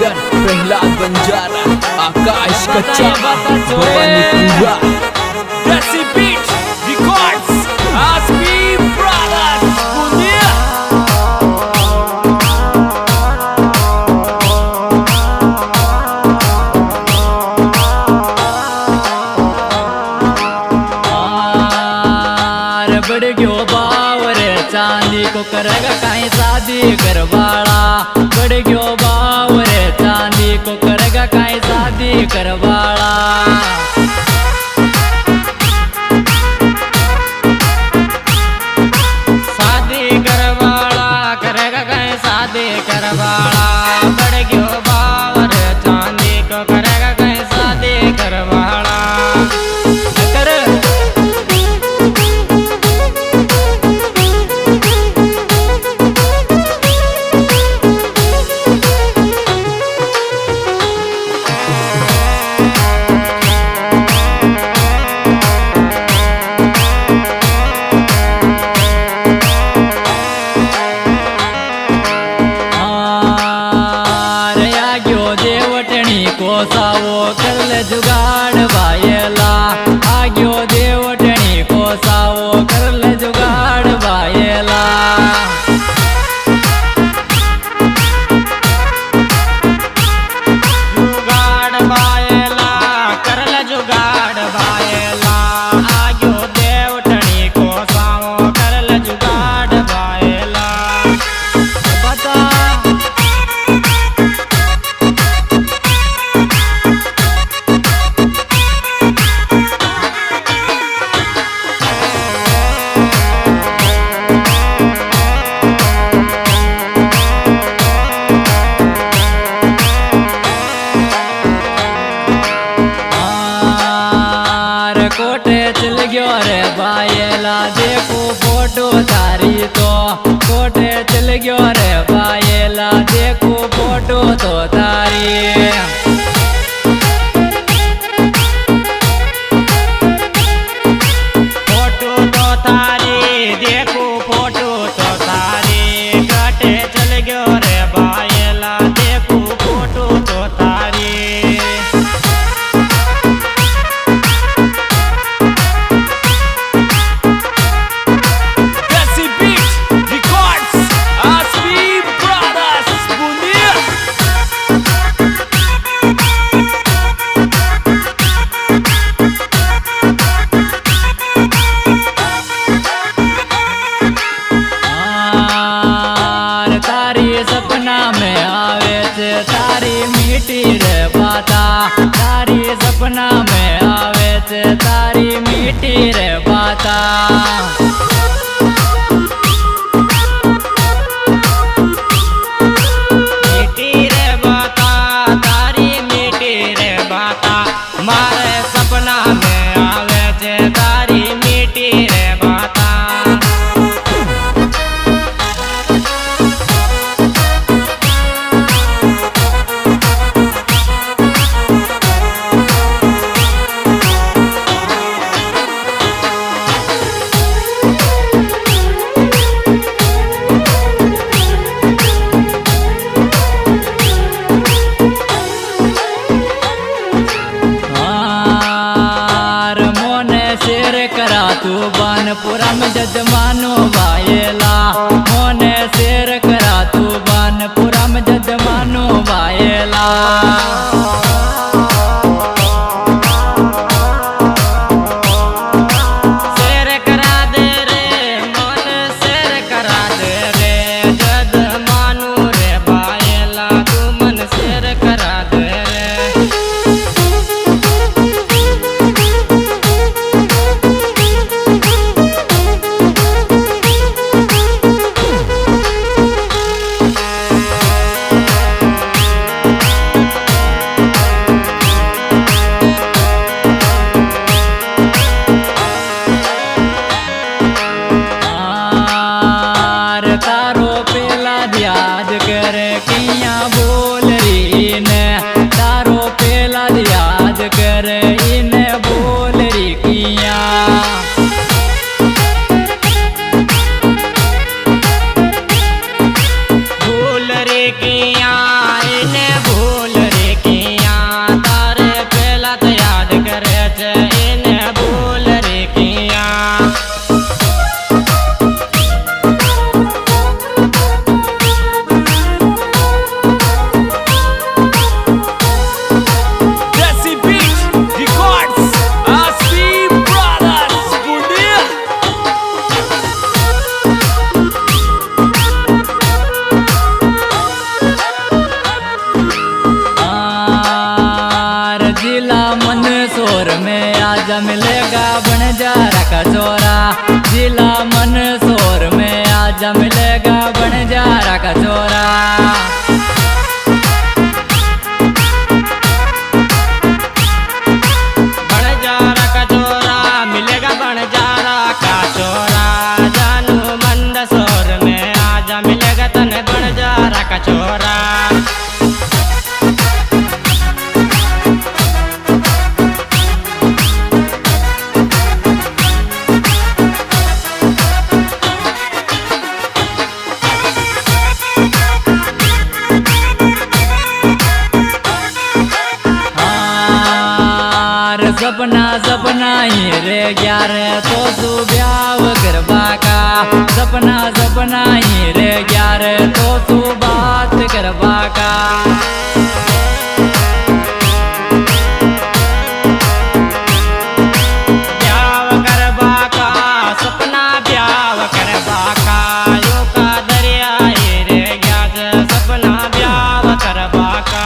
किरण, प्रहलाद बंजारा, आकाश कच्चा, भवानी पूरा, जैसी बीट रिकॉर्ड्स, आसमी ब्रदर्स, पुण्य। बढ़ गयो बावर चांदी को करेगा कहीं शादी करवाड़ा। बढ़ गयो बावर चांदी को करेगा कहीं शादी करवाड़ा। शादी करवाड़ा करेगा कहीं शादी करवाड़ा। बढ़ गयो बावर चांदी को करेगा कहीं शादी करवाड़ा। कोसावो कर ले जुगाड़ भायला। आग्यो देवटनी कोसावो कर ले जुगाड़ भायला। जुगाड़ भायला कर ले जुगाड़ भायला। आग्यो देवटनी कोसावो कर ले जुगाड़ भायला। बता कोटे चल गयो रे बायला। देखो फोटो तारी तो कोटे चल गयो रे बायला। देखो फोटो तो तारी। फोटो तो तारी देखो फोटो तो तारी। कोटे चल गयो रे बायला। देखो फोटो तो तारी। सपना में आवे छे तारी मीठी रे बाता। तारी सपना में आवे छे तारी मीठी रे बाता। मीठी रे बाता तारी मीठी रे बाता। मारे सपना में आवे छे तारी मीठी रे बाता। तू बानपुरा में जजमानो भायला। मोने शेर करा तू बानपुरा में जजमानो भायला। शेर करा दे रे मोन शेर करा दे रे। जजमानो रे भायला तू मन शेर करा दे रे। याद करे किया बोल रही ने। तारो पेला याद करे इने बोल रही किया। बोल रे किया इने भूल रे किया तारे पहला तो याद करे छे इने भूल रे किया Desi Beat Records Aspi Brothers Bundia जिला मंदसौर में आजा मिलेगा बनजारा का चोरा जिला मंदसौर में आजा मिलेगा बनजारा का चोरा बनजारा का चोरा मिलेगा बनजारा का चोरा जानू मंदसौर में आजा मिलेगा तने बनजारा का चोरा सपना सपना ही रे ग्यार तो तू ब्याह करवा का सपना सपना ही रे ग्यार तो तू बात करवा का ब्याह करवा का सपना ब्याह करवा का यो का दरिया ही रे ग्यार सपना ब्याह करवा का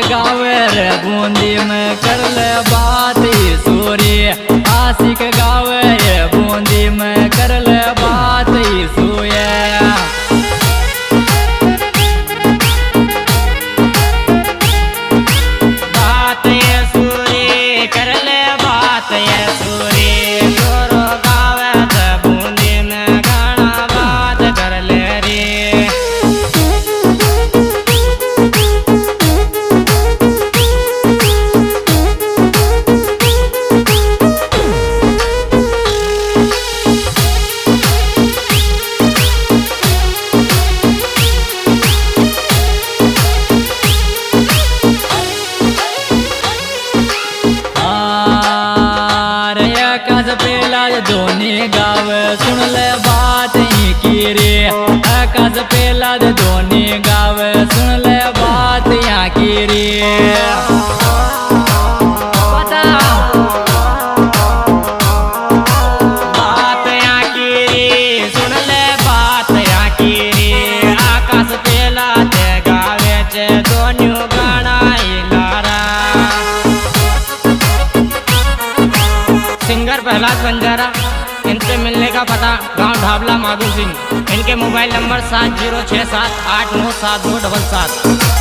गावे रे बूंदी में कर ले बात ही सूरी आशिक गावे रे बूंदी में कर ले बात ही सूये बात ये सूरी कर ले बात ये सूरी छोरो गावे रे बूंदी में गाना बात कर ले रे आकाश पेला धोनी गावे सुन ले बात ही की रे आकाश पेला धोनी गावे सुन ले बात यहाँ की रे बता बात यहाँ की रे सुन ले बात यहाँ की रे आकाश पेला ते गावे चे धोनी गाना ही लारा सिंगर प्रहलाद बंजारा इनसे मिलने का पता गांव ढाबला माधु सिंह इनके मोबाइल नंबर 7067897277